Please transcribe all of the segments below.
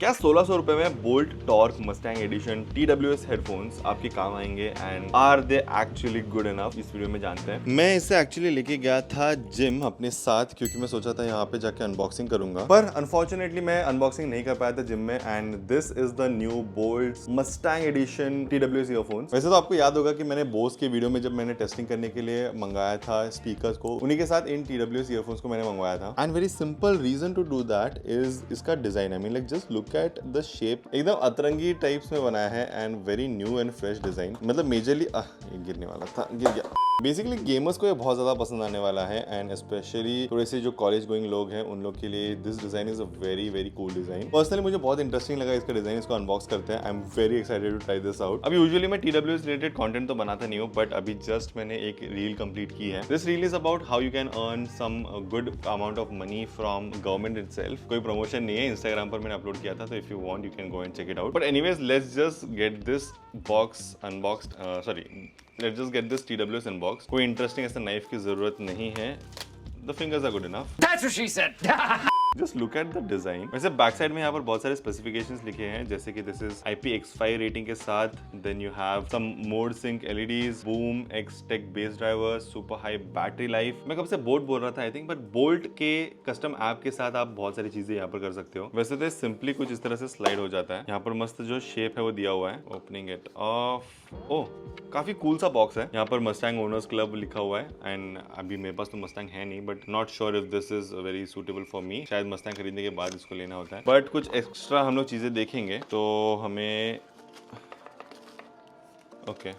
क्या 1600 रुपए में Boult torque Mustang edition TWS headphones आपके काम आएंगे and are they actually good enough? इस वीडियो में जानते हैं। मैं इसे एक्चुअली लेके गया था जिम अपने साथ क्योंकि मैं सोचा था यहाँ पे जाके अनबॉक्सिंग करूंगा, पर अनफॉर्चुनेटली मैं अनबॉक्सिंग नहीं कर पाया था जिम में। And this is the new Boult Mustang edition TWS earphones. वैसे तो आपको याद होगा कि मैंने बोस के वीडियो में जब मैंने टेस्टिंग करने के लिए मंगाया था स्पीकर्स को, उन्हीं के साथ इन TWS ईयरफोन्स को मैंने मंगवाया था। And very simple reason to do that is इसका design. I mean like just look at the shape, एकदम अतरंगी टाइप्स में बनाया है and very new and fresh design. मतलब मेजरली ये गिरने वाला था, गिर गया। बेसिकली गेमर्स को ये बहुत ज्यादा पसंद आने वाला है एंड स्पेशली थोड़े से जो कॉलेज गोइंग लोग हैं उन लोग के लिए this design is a very very cool design. Personally मुझे बहुत इंटरेस्टिंग लगा इसका डिजाइन। इसको अनबॉक्स करते हैं। I am very excited to try this out. अभी यूजुअली मैं TWS रिलेटेड कंटेंट तो बनाता नहीं हूँ, बट अभी जस्ट मैंने एक रील कंप्लीट की है। This reel is about how you can earn some good amount of money from government itself. कोई प्रमोशन नहीं है, इंस्टाग्राम पर मैंने अपलोड किया था, तो if you want you can go and check it out. But anyways let's just get this box unboxed. Let's just get this TWS unbox. कोई interesting ऐसा नाइफ की जरूरत नहीं है। The fingers are good enough. That's what she said. Just look at the design. वैसे back side में यहाँ पर बहुत सारे स्पेसिफिकेशंस लिखे हैं, जैसे कि दिस इज IPX5 रेटिंग के साथ, then you have some mode sync LEDs, boom X-Tech bass driver, super high battery life. मैं कब से बोल्ट बोल रहा था आई थिंक, बट बोल्ट के कस्टम ऐप के साथ आप बहुत सारी चीजें यहाँ पर कर सकते हो। वैसे तो सिंपली कुछ इस तरह से स्लाइड हो जाता है। यहाँ पर मस्त जो शेप है वो दिया हुआ है। ओपनिंग इट ऑफ, ओह काफी कूल सा बॉक्स है। यहाँ पर मस्टैंग ओनर्स क्लब लिखा हुआ है एंड अभी मेरे पास तो मस्टैंग है नहीं, but not sure if this is very suitable for me. शायद मस्टैंग खरीदने के बाद इसको लेना होता है, बट कुछ एक्स्ट्रा हम लोग चीजें देखेंगे तो हमें okay.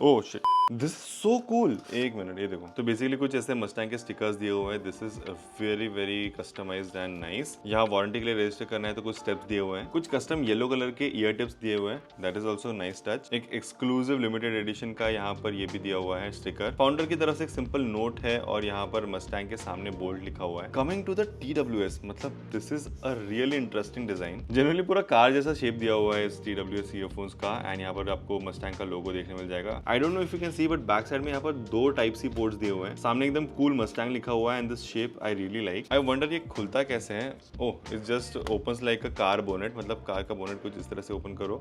Oh shit, this is so cool. एक मिनट, ये देखो। तो बेसिकली कुछ ऐसे मस्टैंग के स्टिकर्स दिए हुए हैं। This is very very customised and nice. यहाँ वारंटी के लिए रजिस्टर करना है तो कुछ स्टेप्स दिए हुए हैं। कुछ कस्टम येलो कलर के ईयर टिप्स दिए हुए हैं, that is also nice touch. एक एक्सक्लूसिव लिमिटेड एडिशन का यहाँ पर ये भी दिया हुआ है स्टिकर। फाउंडर की तरफ से एक सिंपल नोट है और यहाँ पर मस्टैंग के सामने बोल्ट लिखा हुआ है। कमिंग टू द TWS, मतलब this is a really interesting design. Generally पूरा कार जैसा शेप दिया हुआ है इस TWS ईयरफोन्स का एंड यहाँ पर आपको मस्टैंग का लोगो देखने मिल जाएगा। I don't know if you can C, but back side में यहाँ पर दो टाइप सी पोर्ट्स दिए हुए हैं। सामने एकदम कूल मस्टैंग लिखा हुआ है and this shape I really like. I wonder ये खुलता कैसे है। Oh it's just opens like a car bonnet, मतलब कार का बोनेट कुछ इस तरह से ओपन करो,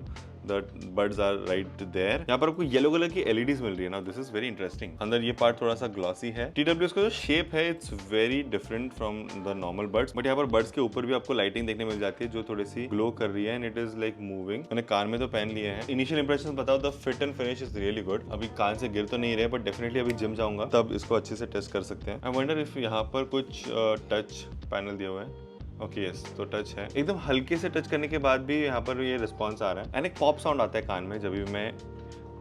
the buds are right there. यहाँ पर आपको येलो कलर की LEDs मिल रही है ना, दिस इज वेरी इंटरेस्टिंग। अंदर ये पार्ट थोड़ा सा ग्लॉसी है। TWS का जो शेप है it's very different from the normal birds, but यहाँ पर बर्ड्स के ऊपर भी आपको लाइटिंग देखने मिल जाती है जो थोड़ी सी ग्लो कर रही है and it is like moving. मैंने कान में तो पहन लिए हैं। इनिशियल इंप्रेशन बताओ, the fit and finish is really good. अभी कान से गिर तो नहीं रहे, बट डेफिनेटली अभी जिम जाऊंगा तब इसको अच्छे से टेस्ट कर सकते हैं। आई वंडर इफ यहाँ पर कुछ टच पैनल दिया हुआ है। ओके यस, तो टच है। एकदम हल्के से टच करने के बाद भी यहाँ पर ये रिस्पॉन्स आ रहा है एंड एक पॉप साउंड आता है कान में जब भी मैं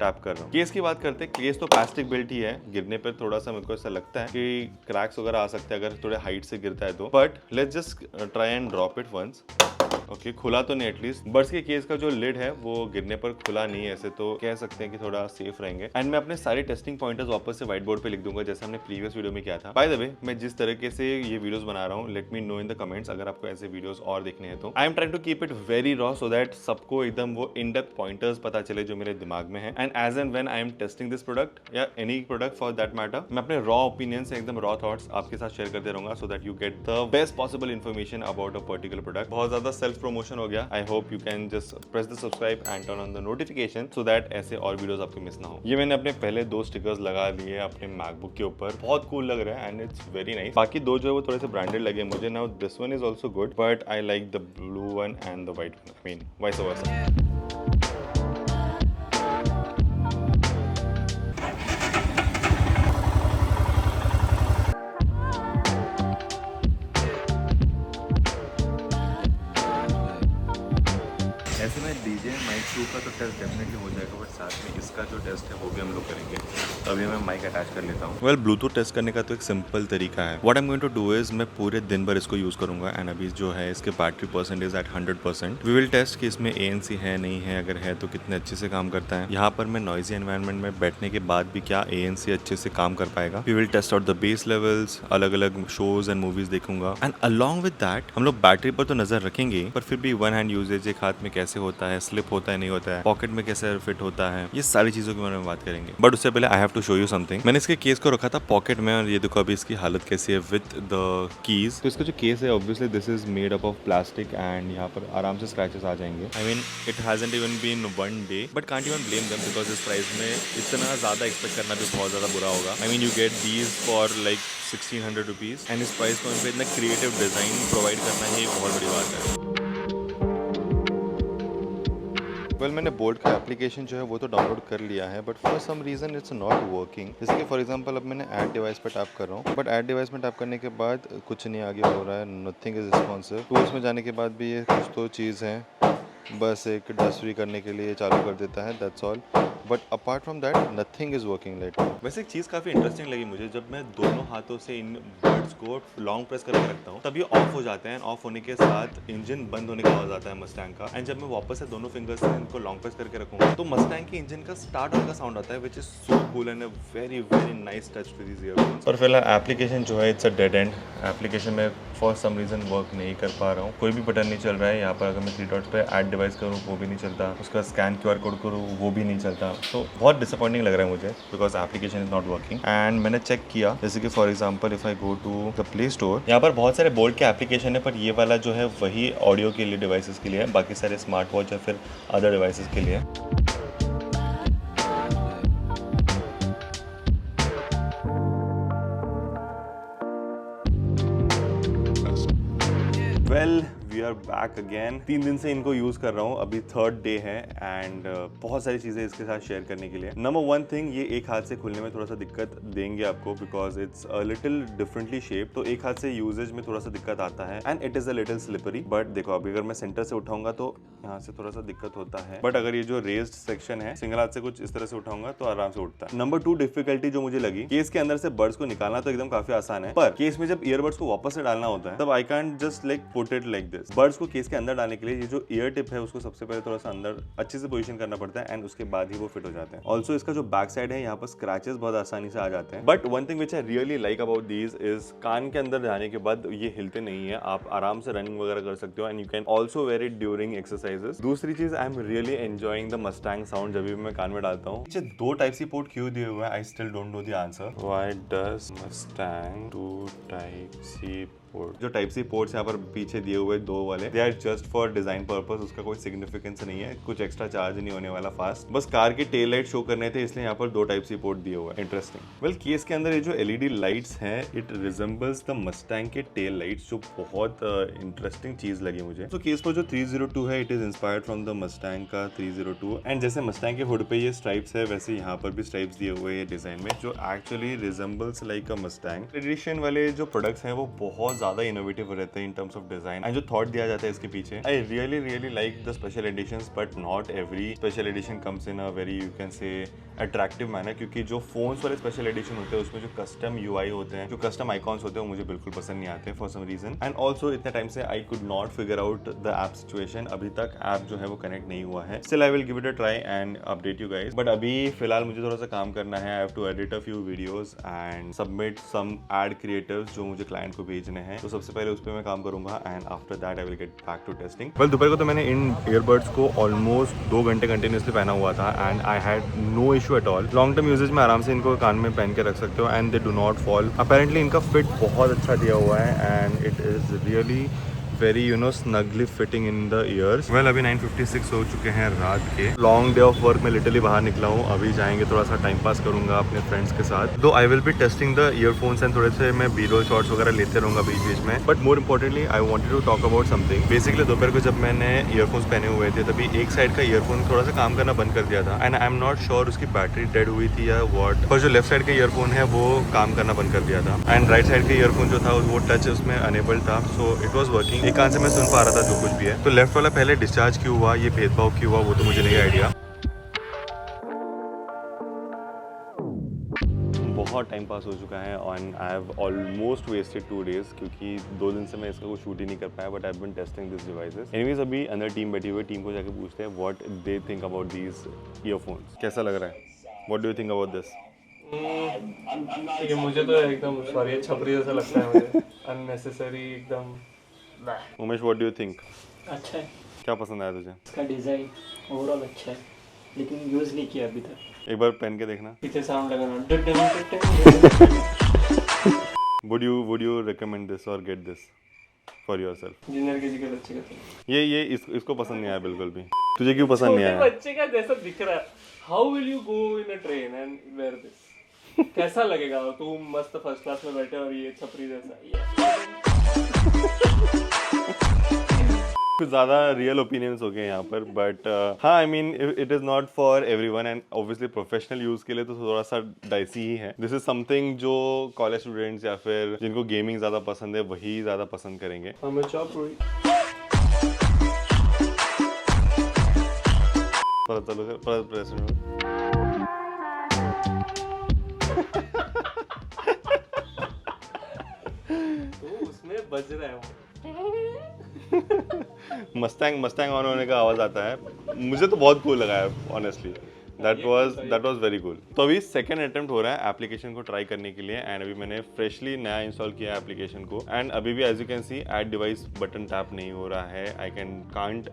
टैप कर रहा हूँ। केस की बात करते हैं। केस तो प्लास्टिक बिल्ट ही है। गिरने पर थोड़ा सा मेरे को ऐसा लगता है कि क्रैक्स वगैरह आ सकते हैं अगर थोड़े हाइट से गिरता है तो, but let's just try and drop it once. Okay खुला तो नहीं एटलीस्ट। बर्ड्स के केस का जो लिड है वो गिरने पर खुला नहीं है, ऐसे तो कह सकते हैं कि थोड़ा सेफ रहेंगे। एंड मैं अपने सारे टेस्टिंग पॉइंटर्स वापस से व्हाइट बोर्ड पे लिख दूंगा जैसे हमने प्रीवियस वीडियो में किया था। बाय द वे, मैं जिस तरीके से ये वीडियोस बना रहा हूँ, let me know in the comments अगर आपको ऐसे वीडियोस और देखने हैं तो। I am trying to keep it very raw so that सबको एकदम वो इन डेप्थ पॉइंटर्स पता चले जो मेरे दिमाग में है। And as and when I am testing this product या any product for that matter, मैं अपने रॉ ओपिनियन से एकदम रॉ थॉट्स आपके साथ शेयर करते रहूंगा so that you get the best possible information about a particular product. बहुत ज्यादा सेल्फ प्रमोशन हो गया। I hope you can just press the subscribe and turn on the notification so that ऐसे और वीडियोस आपके miss ना हो। ये मैंने अपने पहले दो स्टिकर्स लगा लिए अपने मैकबुक के ऊपर, बहुत कूल लग रहा है एंड इट्स वेरी नाइस। बाकी दो जो है वो थोड़े से ब्रांडेड लगे मुझे। Now this one is also good, but I like the blue one and the white one, I mean vice versa. ऐसे में DJ माइक 2 का तो टेस्ट डेफिनेटली हो जाएगा, बट साथ में इसका जो टेस्ट है वो भी हम लोग करेंगे। तो अभी मैं माइक अटैच कर लेता हूँ। वेल ब्लूटूथ टेस्ट करने का तो एक सिंपल तरीका है। What I am going to do is मैं पूरे दिन भर इसको यूज करूंगा एंड अभी जो है इसके battery percentage at 100%। We will test कि इसमें ANC है नहीं है, अगर है तो कितने अच्छे से काम करता है। यहाँ पर मैं नॉइजी एनवायरनमेंट में बैठने के बाद भी क्या ANC अच्छे से काम कर पाएगा। We will test out the bass levels, अलग अलग शोज एंड मूवीज देखूंगा एंड अलॉन्ग विद दैट हम लोग बैटरी पर तो नजर रखेंगे, पर फिर भी वन हैंड यूजेज एक हाथ में कैसे कैसे होता है, स्लिप होता है नहीं होता है, पॉकेट में कैसे फिट होता है, ये सारी चीज़ों के बारे में बात करेंगे। बट उससे पहले I have to show you something. मैंने इसके केस को रखा था पॉकेट में और ये देखो अभी इसकी हालत कैसी है विद द कीज। तो इसका जो केस है obviously this is made up of plastic and यहाँ पर आराम से स्क्रैचेस आ जाएंगे। I mean it hasn't even been one day, but can't even blame them because इस प्राइस में इतना ज़्यादा एक्सपेक्ट करना भी बहुत ज़्यादा बुरा होगा। I mean you get these for like 1600 rupees and इस प्राइस पॉइंट पे इतना क्रिएटिव डिज़ाइन प्रोवाइड करना ही एक बहुत बड़ी बात है। वेल मैंने बोल्ट का एप्लीकेशन जो है वो तो डाउनलोड कर लिया है, but for some reason it's not working. जैसे कि फॉर एग्जांपल अब मैंने ऐड डिवाइस पर टैप कर रहा हूँ, बट ऐड डिवाइस में टैप करने के बाद कुछ नहीं आगे हो रहा है, नथिंग इज रिस्पॉन्सिव। टूल्स में जाने के बाद भी ये कुछ तो चीज़ है, बस एक डस्ट फ्री करने के लिए चालू कर देता है, that's all. But apart from that nothing is working light. वैसे एक चीज़ काफ़ी इंटरेस्टिंग लगी मुझे, जब मैं दोनों हाथों से इन बर्ड्स को लॉन्ग प्रेस करके रखता हूँ तब ये ऑफ हो जाते हैं। ऑफ होने के साथ इंजन बंद होने का आवाज़ आता है मस्टैंग का, एंड जब मैं वापस से दोनों फिंगर्स से इनको लॉन्ग प्रेस करके रखूँगा तो मस्टैंग के इंजन का स्टार्ट होने का साउंड आता है, which is so cool and a very very nice touch to these earphones. पर फिलहाल एप्लीकेशन जो है it's a dead end application में फॉर सम रीज़न वर्क नहीं कर पा रहा हूँ। कोई भी बटन नहीं चल रहा है यहाँ पर। अगर मैं 3 डॉट्स पे ऐड डिवाइस करूँ वो भी नहीं चलता, उसका स्कैन QR कोड करूँ वो भी नहीं चलता। तो बहुत डिसअपॉइंटिंग लग रहा है मुझे because application is not working. And मैंने चेक किया, जैसे कि for example if I go to the play store, यहाँ पर बहुत सारे बोल्ट के एप्लीकेशन है, पर ये वाला जो है वही ऑडियो के लिए डिवाइसेस के लिए है, बाकी सारे स्मार्ट वॉच या फिर अदर डिवाइसेस के लिए है। Well we are back again. 3 दिन से इनको यूज़ कर रहा हूँ, अभी 3rd डे है एंड बहुत सारी चीज़ें इसके साथ शेयर करने के लिए। नंबर 1 थिंग, ये एक हाथ से खुलने में थोड़ा सा दिक्कत देंगे आपको because it's a little differently shape, तो एक हाथ से यूजेज में थोड़ा सा दिक्कत आता है and it is a little slippery. But देखो अभी अगर मैं सेंटर से उठाऊंगा तो यहाँ से थोड़ा सा दिक्कत होता है, बट अगर ये जो रेज्ड सेक्शन है सिंगल हाथ से कुछ इस तरह से उठाऊंगा तो आराम से उठता है। नंबर 2 डिफिकल्टी जो मुझे लगी, केस के अंदर से बर्ड्स को निकालना तो एकदम काफी आसान है, पर केस में जब ईयरबड्स को वापस से डालना होता है तब I can't just like put it like this. Birds को केस के अंदर डालने के लिए ये जो ईयर टिप है उसको सबसे पहले थोड़ा सा अंदर अच्छे से पोजीशन करना पड़ता है एंड उसके बाद ही वो फिट हो जाते हैं। ऑल्सो इसका जो बैक साइड है यहाँ पर स्क्रैचेस बहुत आसानी से आ जाते हैं, but one thing which I really like about these is कान के अंदर जाने के बाद ये हिलते नहीं है, आप आराम से रनिंग वगैरह कर सकते हो and you can also wear it during exercises. दूसरी चीज, I am really enjoying the Mustang sound जब भी मैं कान में डालता हूँ। पीछे 2 टाइप सी पोर्ट क्यों दिए हुए हैं, I still don't know the answer. Why does Mustang 2 type C port, जो टाइप सी पोर्ट्स यहाँ पर पीछे दिए हुए 2 वाले, they are just for design purpose, उसका कोई सिग्निफिकेंस नहीं है, कुछ एक्स्ट्रा चार्ज नहीं होने वाला फास्ट, बस कार की टेल लाइट शो करने थे इसलिए यहाँ पर 2 टाइप सी पोर्ट दिए हुए हैं। इंटरेस्टिंग। वेल केस के अंदर ये जो LED लाइट्स हैं इट रिजेंबल्स द मस्टैंग के टेल लाइट्स, जो बहुत इंटरेस्टिंग चीज लगी मुझे। तो केस पर जो 302 है it is inspired from the Mustang का 302 एंड जैसे मस्टैंग के हुड पे ये स्ट्राइप्स है वैसे यहाँ पर भी स्ट्राइप्स दिए हुए हैं डिजाइन में, जो actually resembles like a Mustang. Edition वाले जो प्रोडक्ट्स हैं वो बहुत ज्यादा इनोवेटिव रहते हैं in terms of design and जो थॉट दिया जाता है इसके पीछे। I really like the special editions, but not every special edition comes in a very you can say attractive manner, क्योंकि जो फोन्स वाले स्पेशल एडिशन होते हैं उसमें जो कस्टम UI होते हैं, जो कस्टम आइकॉन्स होते हैं वो मुझे बिल्कुल पसंद नहीं आते for some reason. And also इतने टाइम से I could not figure out the app situation, अभी तक ऐप जो है वो कनेक्ट नहीं हुआ है। Still I will give it a try and update you guys, but अभी फिलहाल मुझे थोड़ा सा काम करना है। I have to edit a few videos and submit some ad creatives जो मुझे क्लाइंट को भेजने हैं, तो सबसे पहले उस पर मैं काम करूंगा and after that I will get back to testing. Well दोपहर को तो मैंने इन ईयरबड्स को ऑलमोस्ट 2 घंटे कंटिन्यूसली पहना हुआ था and I had no issue at all. Long term usage में आराम से इनको कान में पहन के रख सकते हो and they do not fall. Apparently इनका फिट बहुत अच्छा दिया हुआ है and it is really very snugly fitting in the ears. Well अभी 9:56 हो चुके हैं रात के। लॉन्ग डे ऑफ वर्क में लिटरली बाहर निकला हूँ, अभी जाएंगे थोड़ा सा टाइम पास करूंगा अपने फ्रेंड्स के साथ। दो I will be testing the earphones and थोड़े से मैं B-roll शॉट्स वगैरह लेते रहूंगा बीच बीच में। But more importantly I wanted to talk about something. Basically दोपहर को जब मैंने ईयरफोन्स पहने हुए थे तभी एक साइड का ईयरफोन थोड़ा सा काम करना बंद कर दिया था and I am not sure उसकी बैटरी डेड हुई थी या वॉट, पर जो लेफ्ट साइड का ईयरफोन है वो काम करना बंद कर दिया था एंड राइट साइड का ईयरफोन जो था वो टच उसमें अनेबल था, सो इट वॉज वर्किंग। एक कान से मैं सुन पा रहा था जो कुछ भी है। तो लेफ्ट वाला पहले डिस्चार्ज क्यों हुआ, ये भेदभाव क्यों हुआ, वो तो मुझे नहीं आइडिया। बहुत टाइम पास हो चुका है and I have almost wasted 2 days, क्योंकि 2 दिन से मैं इसका कोई शूट ही नहीं कर पाया, but I have been testing this devices. Anyways अभी अंदर टीम बैठी हुई है, टीम को जाके पूछते हैं what they think about these earphones. कैसा लग रहा है, what do you think about this? ये मुझे तो एकदम सॉरी छपरी जैसा लगता है मुझे, अननेसेसरी एकदम। Umesh what do you think? अच्छा है। क्या पसंद आया तुझे? इसका डिज़ाइन ओवरऑल अच्छा है, लेकिन यूज़ नहीं किया अभी तक। एक बार पहन के देखना। पीछे साउंड लगाना। would you recommend this or get this for yourself? Junior के जिगर अच्छे का था। ये इसको पसंद नहीं आया बिल्कुल भी। तुझे क्यों पसंद नहीं आया? बच्चे का जैसा दिख रहा है। How will you go in a train and wear this? कैसा लगेगा? तू मस्त फर्स्ट क्लास में बैठे और ये छपरी जैसा। कुछ ज़्यादा रियल ओपिनियंस हो गए यहाँ पर, बट हाँ, आई mean it is not for everyone and obviously professional use के लिए तो थोड़ा सा डाइसी ही है। दिस इज समथिंग जो कॉलेज स्टूडेंट्स या फिर जिनको गेमिंग ज़्यादा पसंद है वही ज़्यादा पसंद करेंगे। तो उसमें बज रहा है वो। मस्टैंग ऑन होने का आवाज आता है। मुझे तो बहुत कूल लगा है honestly. That was very cool. तो अभी सेकंड अटेम्प्ट हो रहा है एप्लीकेशन को ट्राई करने के लिए एंड अभी मैंने फ्रेशली नया इंस्टॉल किया है एप्लीकेशन को एंड अभी भी as you can see add device button tap नहीं हो रहा है। आई कांट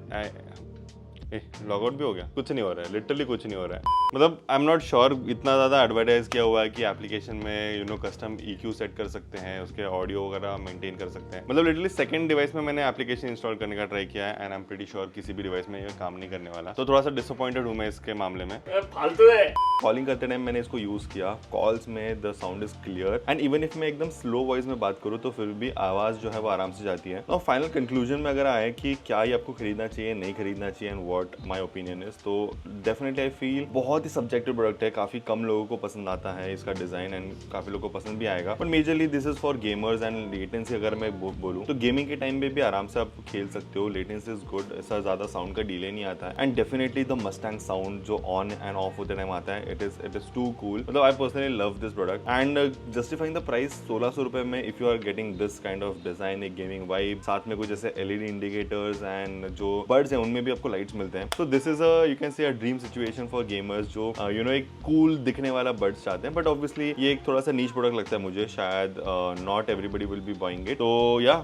लॉग आउट भी हो गया, कुछ नहीं हो रहा है, लिटरली कुछ नहीं हो रहा है। मतलब आई एम नॉट श्योर, इतना ज़्यादा एडवर्टाइज किया हुआ है कि एप्लीकेशन में कस्टम EQ सेट कर सकते हैं, उसके ऑडियो वगैरह मेंटेन कर सकते हैं। मतलब लिटरली सेकंड डिवाइस में मैंने एप्लीकेशन इंस्टॉल करने का ट्राई किया है and I am pretty sure किसी भी डिवाइस में ये काम नहीं करने वाला। तो थोड़ा सा डिसअपॉइंटेड हूँ मैं इसके मामले में। फालतू है। कॉलिंग करते टाइम मैंने इसको यूज़ किया, कॉल्स में the sound is clear and even if मैं एकदम स्लो वॉइस में बात करूँ तो फिर भी आवाज़ जो है वो आराम से जाती है। और फाइनल कंक्लूजन में अगर आए कि क्या ये आपको खरीदना चाहिए, नहीं खरीदना चाहिए and what my opinion is, तो डेफिनेटली आई फील बहुत ही सब्जेक्टिव प्रोडक्ट है। काफ़ी कम लोगों को पसंद आता है इसका डिज़ाइन एंड काफ़ी लोगों को पसंद भी आएगा, but majorly this is for gamers and latency अगर मैं बोलूँ तो गेमिंग के टाइम पे भी आराम से आप खेल सकते हो। लेटेंसी इज गुड, ऐसा ज़्यादा साउंड का डिले नहीं आता है and definitely the Mustang sound जो ऑन एंड ऑफ होते टाइम आता है, इट इज टू कूल। मतलब I personally love this product and justifying the price 1600 रुपए में if you are getting this kind of design, एक गेमिंग वाइब, साथ में कुछ जैसे LED इंडिकेटर्स एंड जो बर्ड्स हैं उनमें भी आपको लाइट्स मिलते हैं। So this is you can say a dream situation for gamers जो एक कूल दिखने वाला बर्ड्स चाहते हैं, बट ऑब्वियसली ये एक थोड़ा सा नीच प्रोडक्ट लगता है मुझे, शायद not everybody will be buying it. तो yeah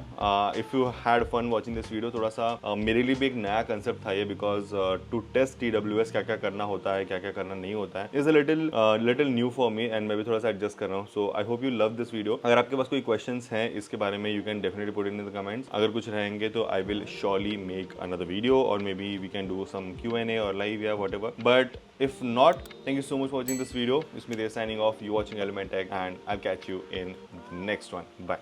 if you had fun watching this video, थोड़ा सा मेरे लिए भी एक नया कंसेप्ट था ये, बिकॉज टू टेस्ट TWS क्या क्या करना होता है, क्या क्या करना नहीं होता है, is a little new for me and मैं भी थोड़ा सा एडजस्ट कर रहा हूँ। So I hope you love this video. अगर आपके पास कोई क्वेश्चंस हैं इसके बारे में, you can definitely put in the comments. अगर कुछ रहेंगे तो I will surely make another video और maybe we can do some Q&A और लाइव या whatever. But if not, thank you so much for watching this video. It's me there signing off. You watching Element Tech and I'll catch you in the next one. Bye.